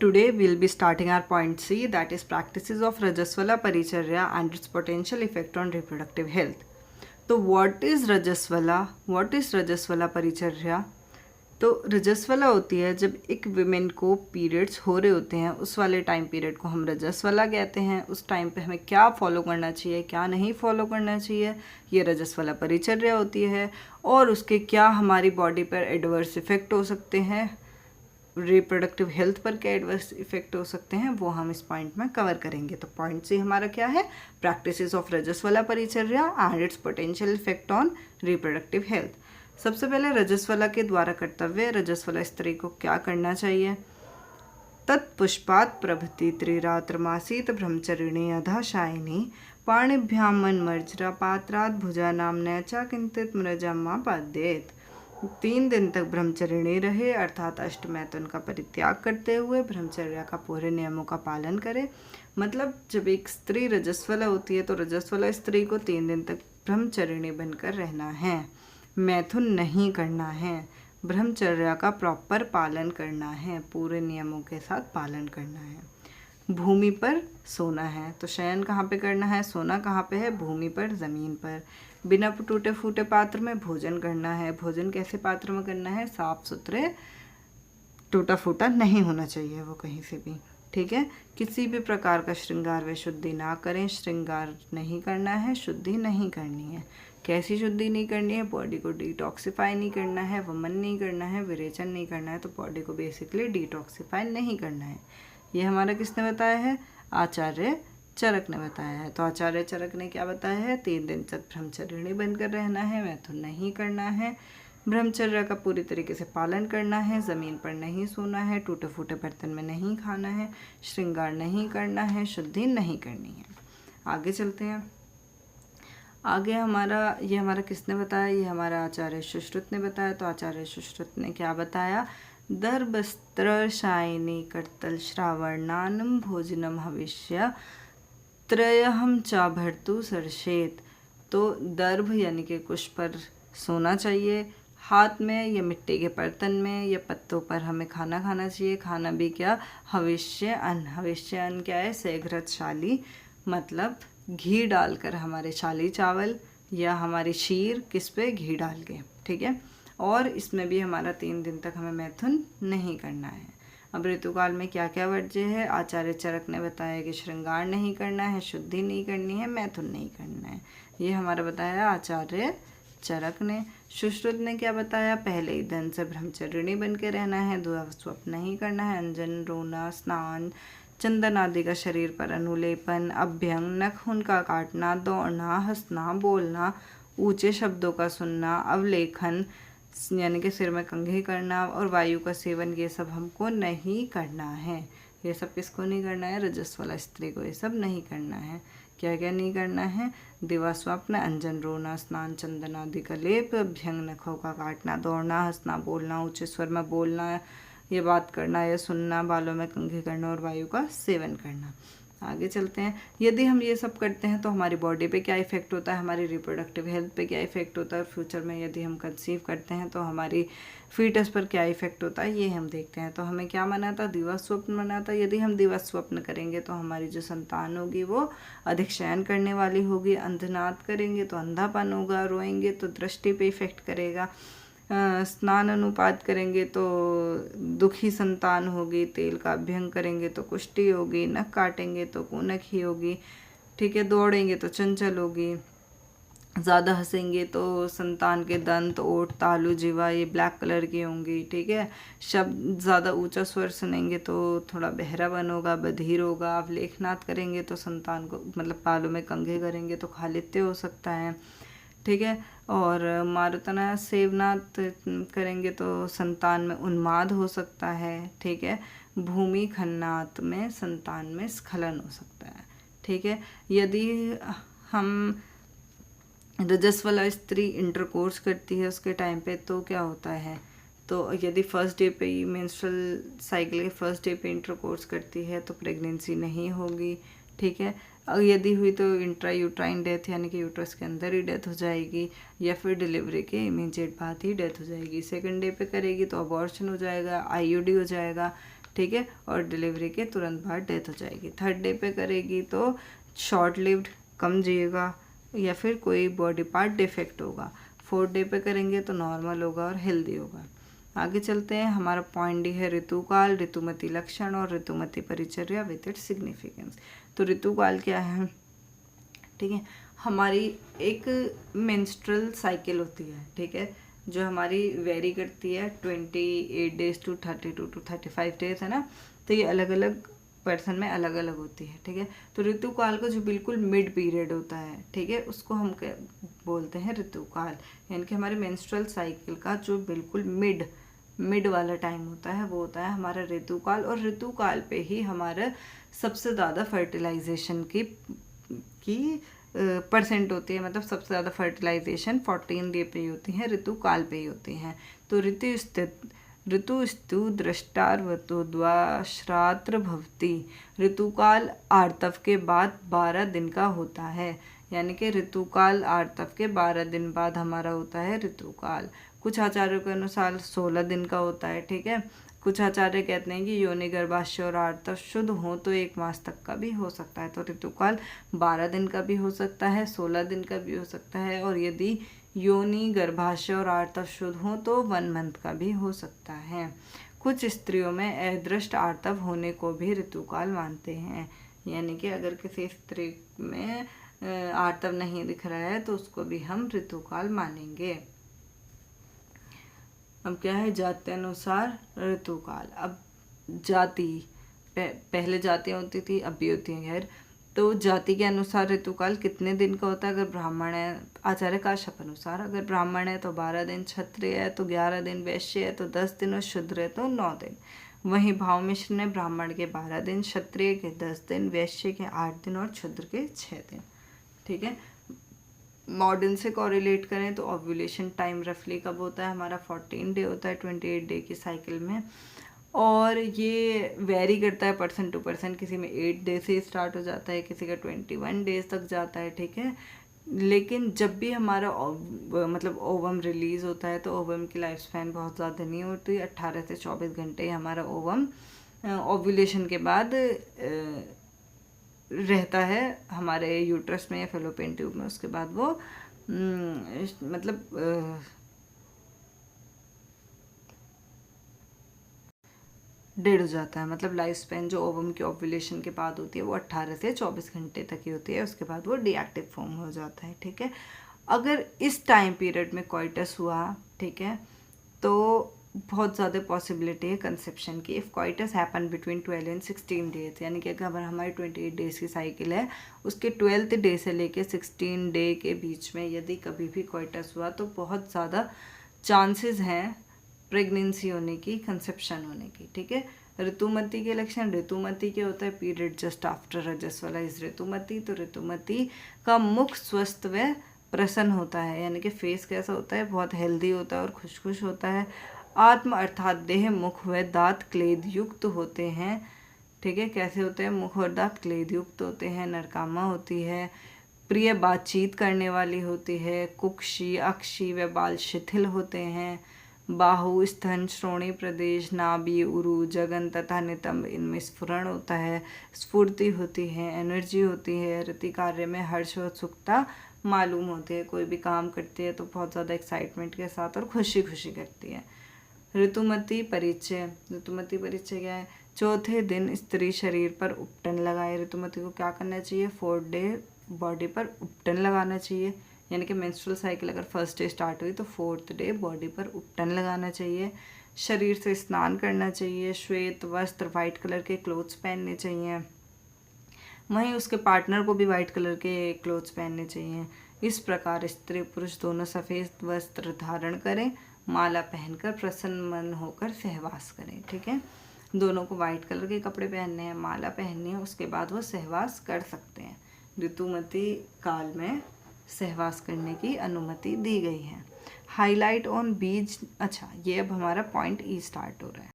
Today we'll be starting our point C, that is practices of Rajaswala Paricharya and its potential effect on reproductive health. तो what is रजस्वला परिचर्या? तो रजस्वला होती है जब एक women को पीरियड्स हो रहे होते हैं, उस वाले टाइम पीरियड को हम रजस्वला कहते हैं। उस टाइम पे हमें क्या फॉलो करना चाहिए, क्या नहीं फॉलो करना चाहिए, ये रजस्वला परिचर्या होती है। और उसके क्या हमारी बॉडी पर एडवर्स इफेक्ट हो सकते हैं, रिप्रोडक्टिव हेल्थ पर क्या एडवर्स इफेक्ट हो सकते हैं, वो हम इस पॉइंट में कवर करेंगे। तो पॉइंट सी हमारा क्या है, प्रैक्टिसेस ऑफ रजस्वला परिचर्या and it's potential effect on reproductive health. सबसे पहले रजस्वला के द्वारा कर्तव्य, रजस्वला स्त्री को क्या करना चाहिए। तत्पुष्पात् प्रभृति त्रिरात्रमासीत ब्रह्मचरिणी अधाशायिनी पाणिभ्यां मनमर्जरा पात्रात् भुजा नाम्ना च किंचित मृजम्मा पाद्येत। 3 दिन तक ब्रह्मचर्यणी रहे, अर्थात अष्टमैथुन का परित्याग करते हुए ब्रह्मचर्या का पूरे नियमों का पालन करे। मतलब जब एक स्त्री रजस्वला होती है तो रजस्वला स्त्री को 3 दिन तक ब्रह्मचर्यणी बनकर रहना है, मैथुन नहीं करना है, ब्रह्मचर्या का प्रॉपर पालन करना है, पूरे नियमों के साथ पालन करना है। भूमि पर सोना है, तो शयन कहाँ पे करना है, सोना कहाँ पे है, भूमि पर, ज़मीन पर। बिना टूटे फूटे पात्र में भोजन करना है। भोजन कैसे पात्र में करना है, साफ सुथरे, टूटा फूटा नहीं होना चाहिए वो कहीं से भी, ठीक है। किसी भी प्रकार का श्रृंगार व शुद्धि ना करें, श्रृंगार नहीं करना है, शुद्धि नहीं करनी है। कैसी शुद्धि नहीं करनी है, बॉडी को डिटॉक्सिफाई नहीं करना है, वमन नहीं करना है, विरेचन नहीं करना है, तो बॉडी को बेसिकली डिटॉक्सिफाई नहीं करना है। ये हमारा किसने बताया है, आचार्य चरक ने बताया है। तो आचार्य चरक ने क्या बताया है, 3 दिन तक ब्रह्मचर्यणी बनकर रहना है, मैथुन नहीं करना है, ब्रह्मचर्या का पूरी तरीके से पालन करना है, ज़मीन पर नहीं सोना है, टूटे फूटे बर्तन में नहीं खाना है, श्रृंगार नहीं करना है, शुद्धि नहीं करनी है। आगे चलते हैं। आगे ये हमारा किसने बताया, ये हमारा आचार्य सुश्रुत ने बताया। तो आचार्य सुश्रुत ने क्या बताया, दर्भस्त्र शायिनी करतल श्रावणानम भोजनम हविष्य त्रयहम चा भर्तु सरशेत। तो दर्भ यानी कि कुश पर सोना चाहिए, हाथ में या मिट्टी के बर्तन में या पत्तों पर हमें खाना खाना चाहिए। खाना भी क्या, हविष्य अन्न। हविष्य अन्न क्या है, सेघृत शाली, मतलब घी डालकर, हमारे शाली चावल या हमारी शीर किस पे, घी डाल के, ठीक है। और इसमें भी हमारा 3 दिन तक हमें मैथुन नहीं करना है। अब ऋतुकाल में क्या क्या वर्ज्य है, आचार्य चरक ने बताया कि श्रृंगार नहीं करना है, शुद्धि नहीं करनी है, मैथुन नहीं करना है। ये हमारा बताया आचार्य चरक ने। सुश्रुत ने क्या बताया, पहले ही दिन से ब्रह्मचर्यणी बन के रहना है, स्वप्न नहीं करना है, अंजन, रोना, स्नान, चंदन आदि का शरीर पर अनुलेपन, अभ्यंग, नखून का काटना, दौड़ना, हंसना, बोलना, ऊंचे शब्दों का सुनना, अवलेखन यानी कि सिर में कंघी करना और वायु का सेवन, ये सब हमको नहीं करना है। ये सब किसको नहीं करना है, रजस्वला स्त्री को ये सब नहीं करना है। क्या क्या नहीं करना है, दिवा स्वप्न, अंजन, रोना, स्नान, चंदन आदि का लेप, अभ्यंग, नखों का काटना, दौड़ना, हंसना, बोलना, ऊंचे स्वर में बोलना, ये बात करना या सुनना, बालों में कंघी करना और वायु का सेवन करना। आगे चलते हैं। यदि हम ये सब करते हैं तो हमारी बॉडी पे क्या इफेक्ट होता है, हमारी रिप्रोडक्टिव हेल्थ पे क्या इफेक्ट होता है, फ्यूचर में यदि हम कंसीव करते हैं तो हमारी फीटस पर क्या इफेक्ट होता है, ये हम देखते हैं। तो हमें क्या मना था, दिवस स्वप्न मना था। यदि हम दिवस स्वप्न करेंगे तो हमारी जो संतान होगी वो अधिक शयन करने वाली होगी, अंधनाद करेंगे तो अंधापन होगा, रोएंगे तो दृष्टि पे इफेक्ट करेगा, स्नान अनुपात करेंगे तो दुखी संतान होगी, तेल का अभ्यंग करेंगे तो कुष्ठी होगी, नख काटेंगे तो कुनखी होगी, ठीक है, दौड़ेंगे तो चंचल होगी, ज़्यादा हंसेंगे तो संतान के दंत, ओठ, तालु, जीवा ये ब्लैक कलर की होंगी, ठीक है। शब्द ज़्यादा ऊंचा स्वर सुनेंगे तो थोड़ा बहरापन होगा, बधिर होगा। आप लेखनाथ करेंगे तो संतान को मतलब बालों में कंघे करेंगे तो खालित्य हो सकता है, ठीक है। और मारुतना सेवनाथ करेंगे तो संतान में उन्माद हो सकता है, ठीक है। भूमि खन्नात में संतान में स्खलन हो सकता है, ठीक है। यदि हम रजस्वला स्त्री इंटरकोर्स करती है उसके टाइम पे तो क्या होता है, तो यदि फर्स्ट डे पे ही मेंस्ट्रुअल साइकिल के फर्स्ट डे पे इंटरकोर्स करती है तो प्रेगनेंसी नहीं होगी, ठीक है। यदि हुई तो इंट्रा यूट्राइन डेथ यानी कि यूट्रस के अंदर ही डेथ हो जाएगी, या फिर डिलीवरी के इमीडिएट बाद ही डेथ हो जाएगी। सेकंड डे पे करेगी तो अबॉर्शन हो जाएगा, आईयूडी हो जाएगा, ठीक है, और डिलीवरी के तुरंत बाद डेथ हो जाएगी। 3rd डे पे करेगी तो शॉर्ट लिव्ड, कम जिएगा, या फिर कोई बॉडी पार्ट डिफेक्ट होगा। 4th डे पे करेंगे तो नॉर्मल होगा और हेल्दी होगा। आगे चलते हैं। हमारा पॉइंट डी है ऋतुकाल, ऋतुमती लक्षण और ऋतुमती परिचर्या विद इट्स सिग्निफिकेंस। तो ऋतुकाल क्या है? ठीक है, हमारी एक मेंस्ट्रुअल साइकिल होती है, ठीक है, जो हमारी वेरी करती है 28 डेज टू 32 टू 35 डेज, है ना। तो ये अलग अलग पर्सन में अलग अलग होती है, ठीक है। तो ऋतुकाल का जो बिल्कुल मिड पीरियड होता है, ठीक है, उसको हम बोलते हैं ऋतुकाल, यानी कि हमारे मेंस्ट्रुअल साइकिल का जो बिल्कुल मिड वाला टाइम होता है वो होता है हमारा ऋतुकाल। और ऋतुकाल पे ही हमारा सबसे ज़्यादा फर्टिलाइजेशन की परसेंट होती है, मतलब सबसे ज़्यादा फर्टिलाइजेशन 14 डे पे ही होती है, ऋतुकाल पे ही होती हैं। तो ऋतुस्तु दृष्टार्वतोद्वाश्रात्र भवति। ऋतुकाल आर्तव के बाद 12 दिन का होता है, यानी कि ऋतुकाल आर्तव के 12 दिन बाद हमारा होता है ऋतुकाल। कुछ आचार्यों के अनुसार 16 दिन का होता है, ठीक है। कुछ आचार्य कहते हैं कि योनि गर्भाशय और आर्तव शुद्ध हो तो 1 मास तक का भी हो सकता है। तो ऋतुकाल 12 दिन का भी हो सकता है, 16 दिन का भी हो सकता है, और यदि योनि गर्भाशय और आर्तव शुद्ध हो तो 1 मंथ का भी हो सकता है। कुछ स्त्रियों में अदृष्ट आर्तव होने को भी ऋतुकाल मानते हैं, यानी कि अगर किसी स्त्री में आर्तव नहीं दिख रहा है तो उसको भी हम ऋतुकाल मानेंगे। अब क्या है? जाति अनुसार ऋतुकाल। अब जाति, पहले जातियाँ होती थी, अब भी होती हैं खैर। तो जाति के अनुसार ऋतुकाल कितने दिन का होता है? अगर ब्राह्मण है, आचार्य काश्यप अनुसार, अगर ब्राह्मण है तो 12 दिन, क्षत्रिय है तो 11 दिन, वैश्य है तो 10 दिन और शूद्र है तो 9 दिन। वहीं भाव मिश्र ने ब्राह्मण के 12 दिन, क्षत्रिय के 10 दिन, वैश्य के 8 दिन और शूद्र के 6 दिन, ठीक है। मॉडर्न से कॉरिलेट करें तो ओव्यूलेशन टाइम रफली कब होता है? हमारा 14 डे होता है 28 डे की साइकिल में, और ये वेरी करता है पर्सन टू पर्सन। किसी में 8 डे से स्टार्ट हो जाता है, किसी का 21 डेज तक जाता है, ठीक है। लेकिन जब भी हमारा मतलब ओवम रिलीज होता है तो ओवम की लाइफ स्पैन बहुत ज़्यादा नहीं होती, 18 से 24 घंटे हमारा ओवम ओव्यूलेशन के बाद रहता है हमारे यूट्रस में या फेलोपियन ट्यूब में। उसके बाद वो मतलब डेड हो जाता है। मतलब लाइफ स्पैन जो ओवम की ओव्यूलेशन के बाद होती है वो 18 से 24 घंटे तक ही होती है, उसके बाद वो डीएक्टिव फॉर्म हो जाता है, ठीक है। अगर इस टाइम पीरियड में कोइटस हुआ, ठीक है, तो बहुत ज़्यादा पॉसिबिलिटी है कंसेप्शन की। If coitus happen between 12 and 16 days, यानी कि अगर हमारी 28 डेज की साइकिल है, उसके 12th डे से लेके 16 डे के बीच में यदि कभी भी कोइटस हुआ तो बहुत ज़्यादा चांसेस हैं प्रेगनेंसी होने की, कंसेप्शन होने की, ठीक है। ऋतुमती के लक्षण, ऋतुमती के होता है पीरियड जस्ट आफ्टर रजस्वला इज ऋतुमती। तो ऋतुमती का मुख स्वस्थ व प्रसन्न होता है, यानी कि फेस कैसा होता है? बहुत हेल्दी होता है और खुश होता है। आत्म अर्थात देह, मुख व दांत क्लेद युक्त होते हैं, ठीक है। कैसे होते हैं? मुख और दांत क्लेद युक्त होते हैं। नरकामा होती है, प्रिय बातचीत करने वाली होती है। कुक्षी, अक्षी व बाल शिथिल होते हैं। बाहु, स्तन, श्रोणी प्रदेश, नाभि, उरु, जगन तथा नितंब, इनमें स्फुरण होता है, स्फूर्ति होती है, एनर्जी होती है। रति कार्य में हर्ष और उत्सुकता मालूम होती है, कोई भी काम करती है तो बहुत ज़्यादा एक्साइटमेंट के साथ और खुशी करती है। ऋतुमती परिचय, ऋतुमती परिचय क्या है? चौथे दिन स्त्री शरीर पर उपटन लगाए। ऋतुमती को क्या करना चाहिए? 4th डे बॉडी पर उपटन लगाना चाहिए, यानी कि मेंस्ट्रुअल साइकिल अगर 1st डे स्टार्ट हुई तो 4th डे बॉडी पर उपटन लगाना चाहिए। शरीर से स्नान करना चाहिए। श्वेत वस्त्र, वाइट कलर के क्लोथ्स पहनने चाहिए। वहीं उसके पार्टनर को भी वाइट कलर के क्लोथ्स पहनने चाहिए। इस प्रकार स्त्री पुरुष दोनों सफ़ेद वस्त्र धारण करें, माला पहनकर प्रसन्न मन होकर सहवास करें, ठीक है। दोनों को वाइट कलर के कपड़े पहनने हैं, माला पहननी है, उसके बाद वो सहवास कर सकते हैं। ऋतुमती काल में सहवास करने की अनुमति दी गई है। हाईलाइट ऑन बीज, अच्छा ये अब हमारा पॉइंट ई स्टार्ट हो रहा है।